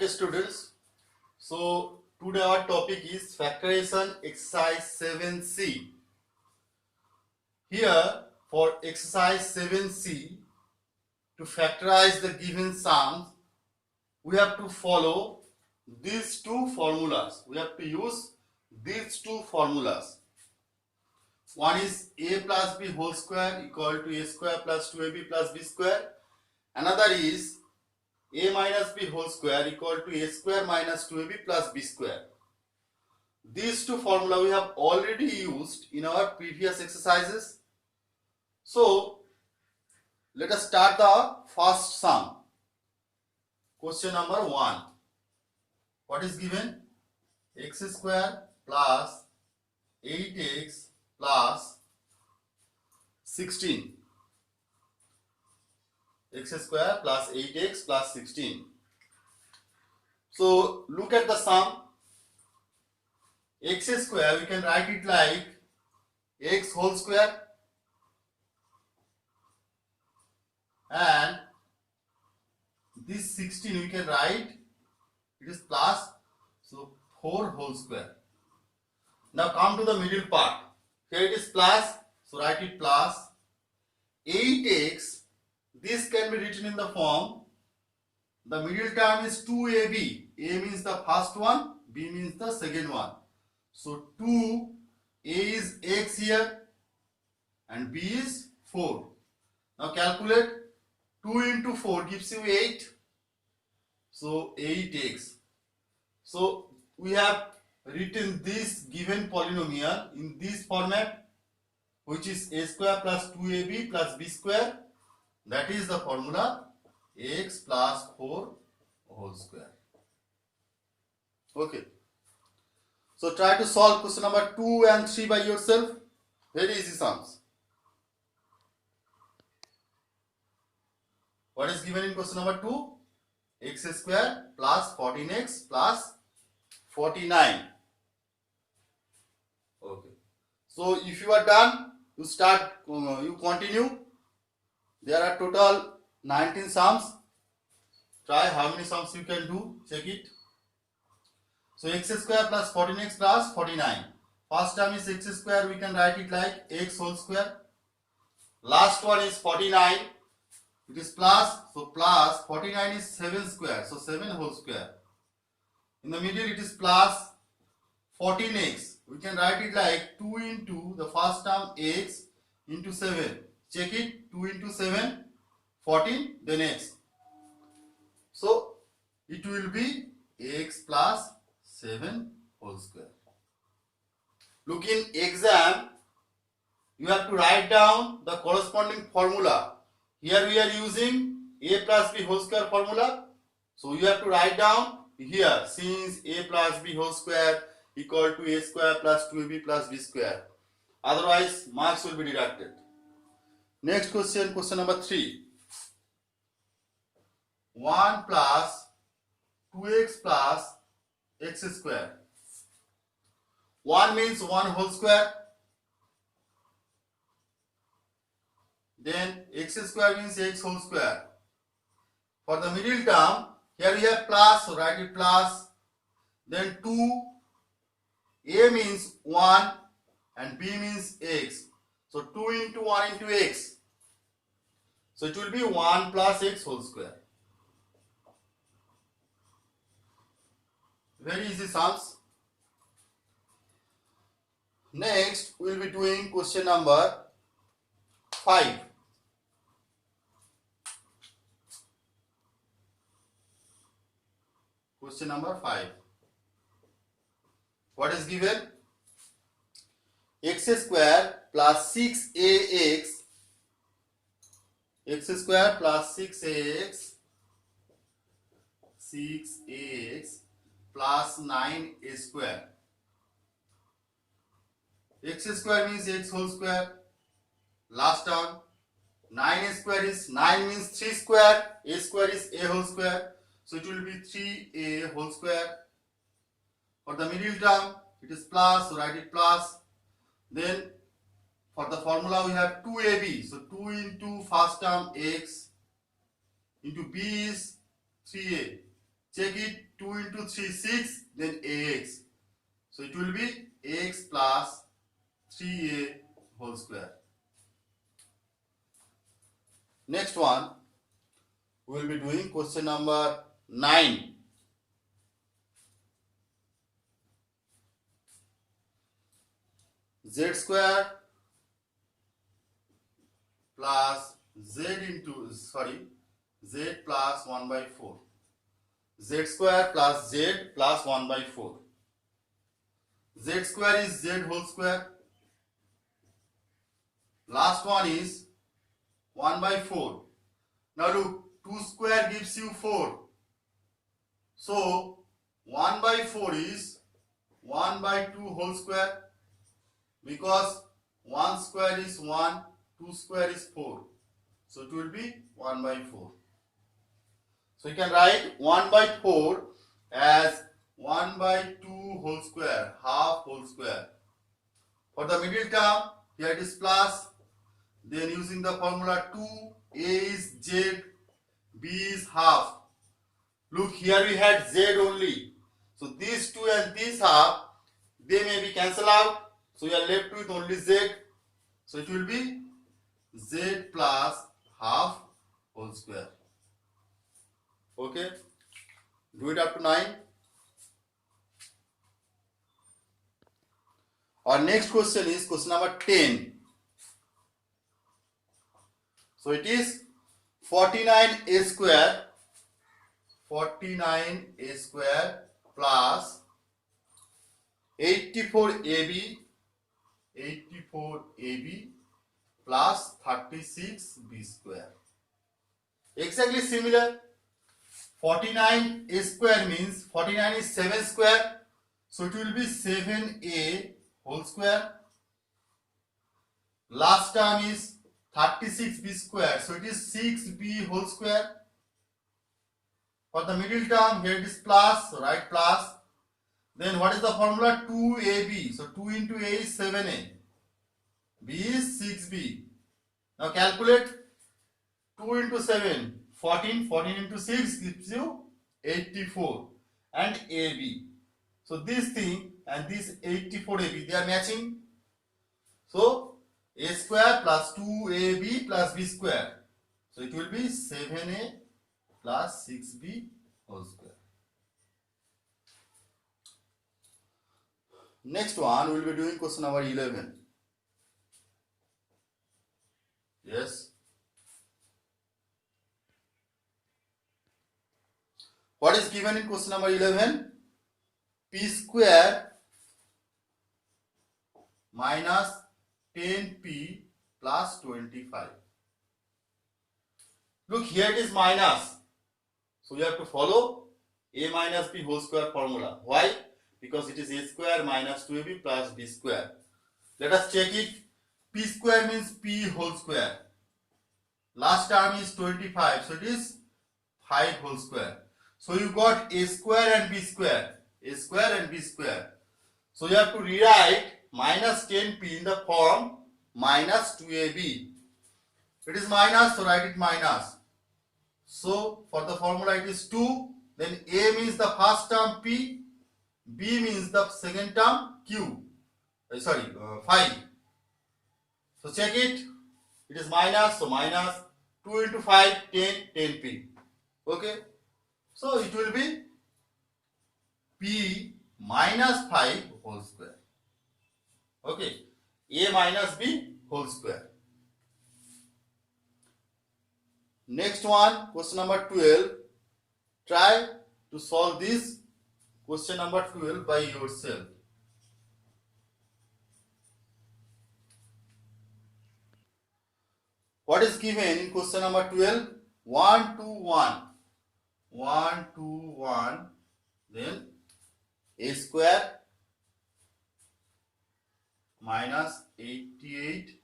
Okay students, so today our topic is factorization exercise 7c. Here for exercise 7c, to factorize the given sums, we have to follow these two formulas. We have to use these two formulas. One is a plus b whole square equal to a square plus 2ab plus b square. Another is a minus b whole square equal to a square minus 2ab plus b square. These two formula we have already used in our previous exercises. So let us start the first sum. Question number 1. What is given? X square plus 8x plus 16. X square plus 8x plus 16. So look at the sum. X square, we can write it like x whole square, and this 16 we can write it is plus, so 4 whole square. Now come to the middle part. Here it is plus, so write it plus 8x. This can be written in the form, the middle term is 2ab. A means the first one, b means the second one. So 2, a is x here and b is 4. Now calculate. 2 into 4 gives you 8. So 8x. So we have written this given polynomial in this format, which is a square plus 2ab plus b square. That is the formula x plus 4 whole square. Okay. So try to solve question number 2 and 3 by yourself. Very easy sums. What is given in question number 2? X square plus 14x plus 49. Okay. So if you are done, you start, you continue. There are total 19 sums. Try how many sums you can do. Check it. So x square plus 14x plus 49. First term is x square. We can write it like x whole square. Last one is 49. It is plus, so plus 49 is 7 square, so 7 whole square. In the middle it is plus 14x. We can write it like 2 into the first term x into 7. Check it, 2 into 7, 14, then x. So it will be x plus 7 whole square. Look in exam, you have to write down the corresponding formula. Here we are using a plus b whole square formula. So you have to write down here, since a plus b whole square equal to a square plus 2ab plus b square. Otherwise, marks will be deducted. Next question, question number 3. 1 plus 2x plus x square. 1 means 1 whole square. Then x square means x whole square. For the middle term, here we have plus, so write it plus. Then 2, a means 1 and b means x. So 2 into 1 into x. So it will be 1 plus x whole square. Very easy sums. Next, we will be doing question number 5. Question number 5. What is given? X square plus 6ax. X square plus 6ax. 6ax plus 9a square. X square means x whole square. Last term. 9a square is 9 means 3 square. A square is a whole square. So it will be 3a whole square. For the middle term, it is plus, so write it plus. Then for the formula we have 2ab. So 2 into first term x into b is 3a. Check it. 2 into 3 6, then ax. So it will be ax plus 3a whole square. Next one, we will be doing question number 9. Z square plus z plus 1 by 4. Z square plus z plus 1 by 4. Z square is z whole square. Last one is 1 by 4. Now look, 2 square gives you 4. So 1 by 4 is 1 by 2 whole square, because 1 square is 1, 2 square is 4. So it will be 1 by 4. So you can write 1 by 4 as 1 by 2 whole square, half whole square. For the middle term, here it is plus. Then using the formula 2, a is z, b is half. Look, here we had z only. So these 2 and this half, they may be cancelled out. So you are left with only z. So it will be z plus half whole square. Okay. Do it up to 9. Our next question is question number 10. So it is 49a square plus 84ab plus 36b square. Exactly similar. 49a square means 49 is 7 square. So it will be 7a whole square. Last term is 36b square. So it is 6b whole square. For the middle term, here it is plus, so write plus. Then what is the formula? 2ab. So 2 into a is 7a. B is 6b. Now calculate 2 into 7, 14. 14 into 6 gives you 84. And AB. So this thing and this 84AB, they are matching. So a square plus 2ab plus b square. So it will be 7a plus 6b whole square. Next one, we will be doing question number 11. Yes. What is given in question number 11? P square minus 10p plus 25. Look, here it is minus. So you have to follow a minus b whole square formula. Why? Because it is a square minus 2ab plus b square. Let us check it. P square means p whole square. Last term is 25. So it is 5 whole square. So you got a square and b square. A square and b square. So you have to rewrite minus 10p in the form minus 2ab. It is minus, so write it minus. So for the formula it is 2. Then a means the first term p. B means the second term q. 5. So check it. It is minus, so minus 2 into 5, 10, 10p. Okay. So it will be p minus 5 whole square. Okay. A minus b whole square. Next one, question number 12. Try to solve this question number 12 by yourself. What is given in question number 12? 1, 2, 1. 1, 2, 1. Then a square minus 88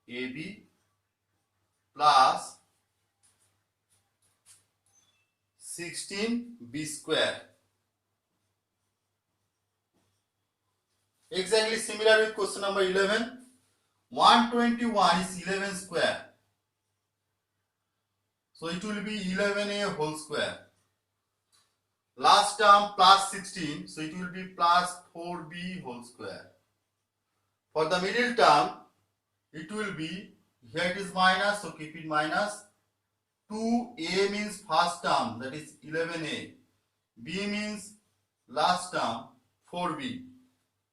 ab plus 16b square. Exactly similar with question number 11. 121 is 11 square. So it will be 11a whole square. last term plus 16, so it will be plus 4b whole square. For the middle term, it will be, here it is minus, so keep it minus. 2a means first term, that is 11a. b means last term, 4b.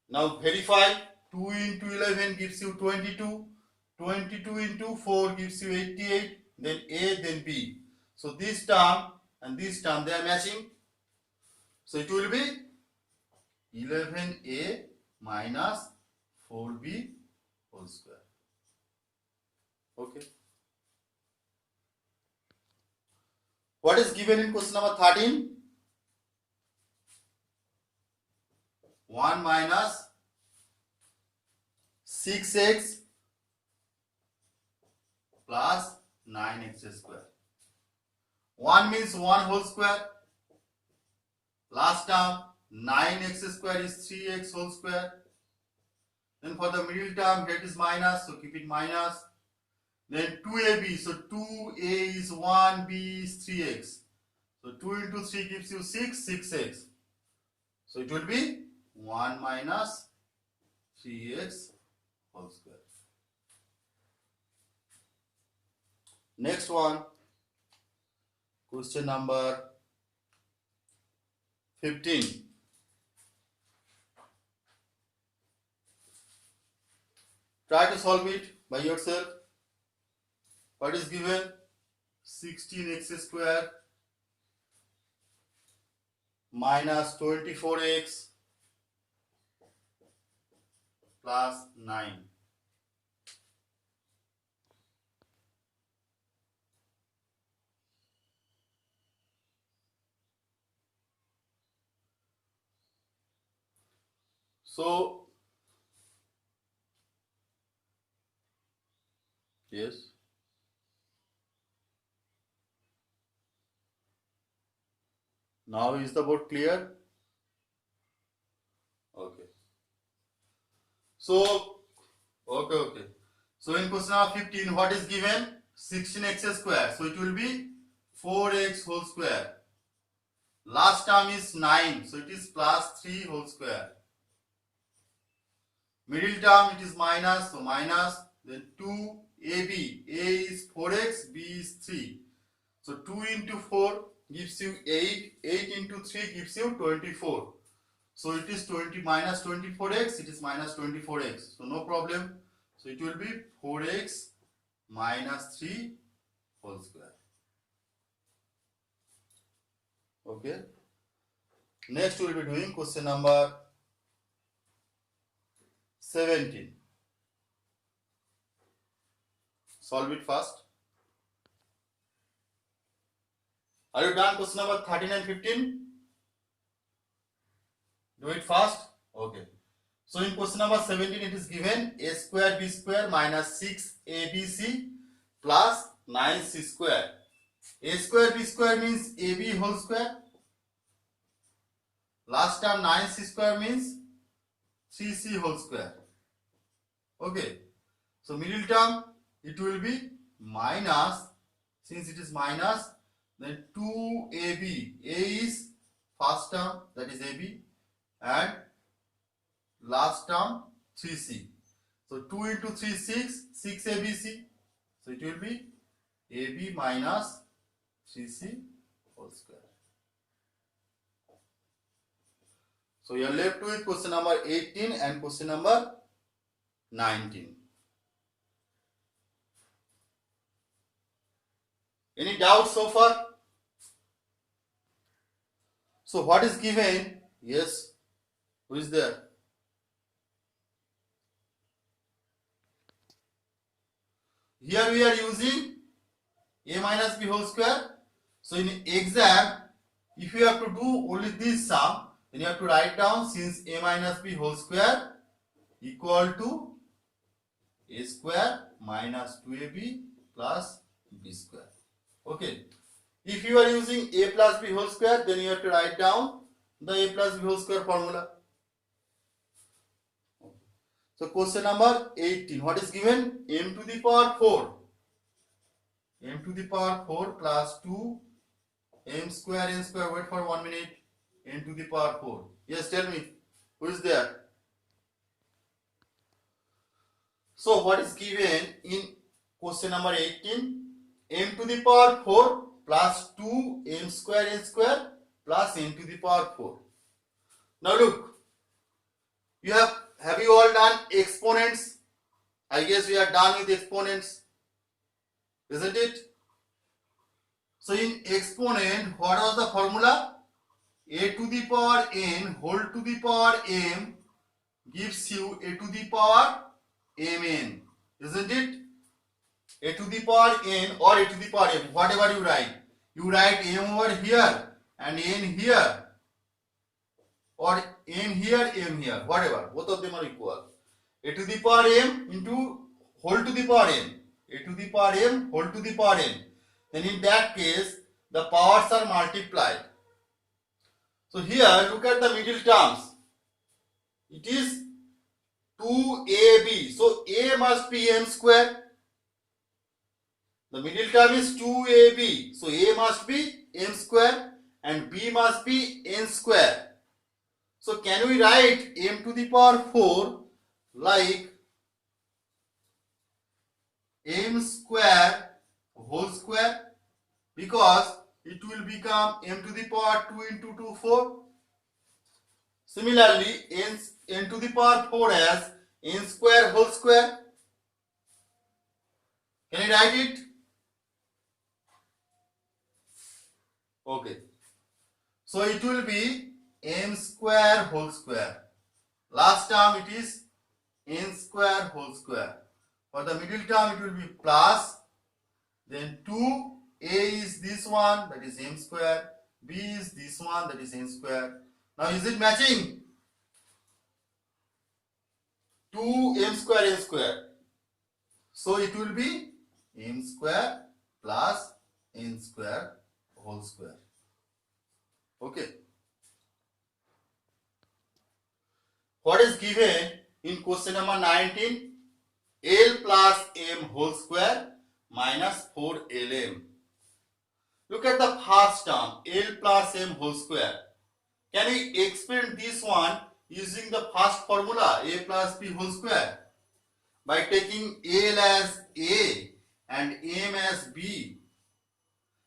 Now verify. 2 into 11 gives you 22. 22 into 4 gives you 88. Then a, then b. So this term and this term, they are matching. So it will be 11a minus 4b whole square. Okay. What is given in question number 13? 1 minus 6x plus 9x square. 1 means 1 whole square. Last term 9x square is 3x whole square. Then for the middle term, here it is minus, so keep it minus. Then 2ab, so 2a is 1, b is 3x. So 2 into 3 gives you 6, 6x. So it will be 1 minus 3x whole square. Next one, question number 15. Try to solve it by yourself. What is given? 16x square minus 24x plus 9. So, yes. Now is the board clear? Okay. So, okay. So in question number 15, what is given? 16x square. So it will be 4x whole square. Last term is 9. So it is plus 3 whole square. Middle term it is minus. So minus. Then 2ab. A is 4x. B is 3. So 2 into 4 gives you 8. 8 into 3 gives you 24. So it is 20 minus 24x. It is minus 24x. So no problem. So it will be 4x minus 3 whole square. Okay. Next we will be doing question number 17. Solve it first. Are you done question number 13 and 15? Do it fast. Okay. So in question number 17 it is given a square b square minus 6abc plus 9c square. A square b square means ab whole square. Last term 9c square means 3c whole square. Okay. So middle term it will be minus, since it is minus, then 2ab. A is first term, that is ab, and last term 3c. So 2 into 3 6, 6 abc. So it will be ab minus 3c whole square. So you are left with question number 18 and question number 19. Any doubts so far? So what is given? Yes. Who is there? Here we are using a minus b whole square. So in exam, if you have to do only this sum, then you have to write down, since a minus b whole square equal to a square minus 2ab plus b square. Okay. If you are using a plus b whole square, then you have to write down the a plus b whole square formula. So question number 18. What is given? M to the power 4. M to the power 4 plus 2 m square n square. Wait for 1 minute. n to the power 4. Yes, tell me, who is there? So what is given in question number 18? M to the power 4 plus 2 m square n square plus n to the power 4. Now look, have you all done exponents? I guess we are done with exponents, isn't it? So in exponent, what was the formula? A to the power n whole to the power m gives you a to the power mn, isn't it? A to the power n or a to the power m, whatever you write. You write m over here and n here, or n here, m here, whatever. Both of them are equal. A to the power m into whole to the power n. A to the power m whole to the power n. Then in that case, the powers are multiplied. So here, look at the middle terms. It is 2ab. So a must be m square. The middle term is 2ab. So a must be m square and b must be n square. So can we write m to the power 4 like m square whole square, because it will become m to the power 2 into 2, 4. Similarly, n to the power 4 as n square whole square. Can you write it? Okay. So it will be m square whole square. Last term it is n square whole square. For the middle term it will be plus, then 2, a is this one, that is m square, b is this one, that is n square. Now is it matching? 2 m square n square. So it will be m square plus n square whole square. Okay. What is given in question number 19? L plus m whole square minus 4lm. Look at the first term, L plus m whole square. Can we expand this one using the first formula, a plus b whole square, by taking L as a and m as b?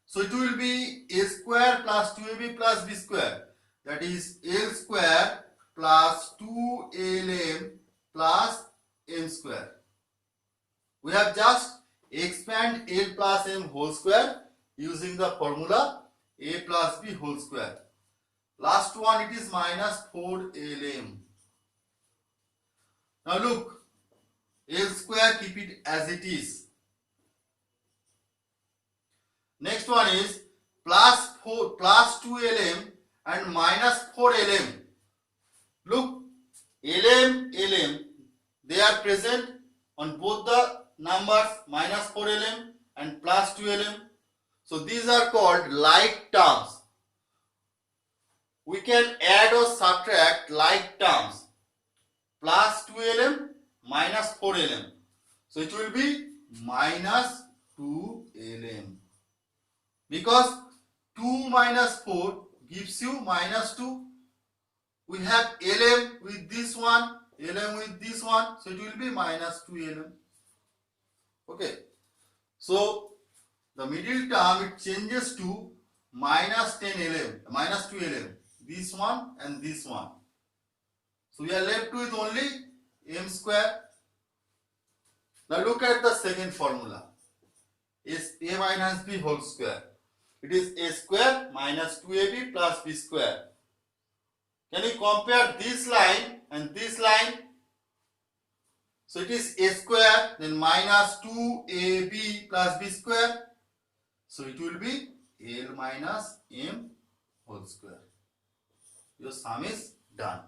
So it will be a square plus 2ab plus b square, that is L square plus 2lm plus m square. We have just expand L plus m whole square using the formula a plus b whole square. Last one, it is minus 4lm. Now look, L square, keep it as it is. Next one is plus 2lm and minus 4lm. Look, lm, they are present on both the numbers, minus 4lm and plus 2lm. So these are called like terms. We can add or subtract like terms. Plus 2lm minus 4lm. So it will be minus 2lm. Because 2 minus 4 gives you minus 2. We have lm with this one, lm with this one. So it will be minus 2lm. Okay. So the middle term, it changes to minus 10lm, minus 2lm. This one and this one. So we are left with only m square. Now look at the second formula. Is a minus b whole square. It is a square minus 2ab plus b square. Can you compare this line and this line? So it is a square, then minus 2ab plus b square. So it will be L minus m whole square. Your sum is done.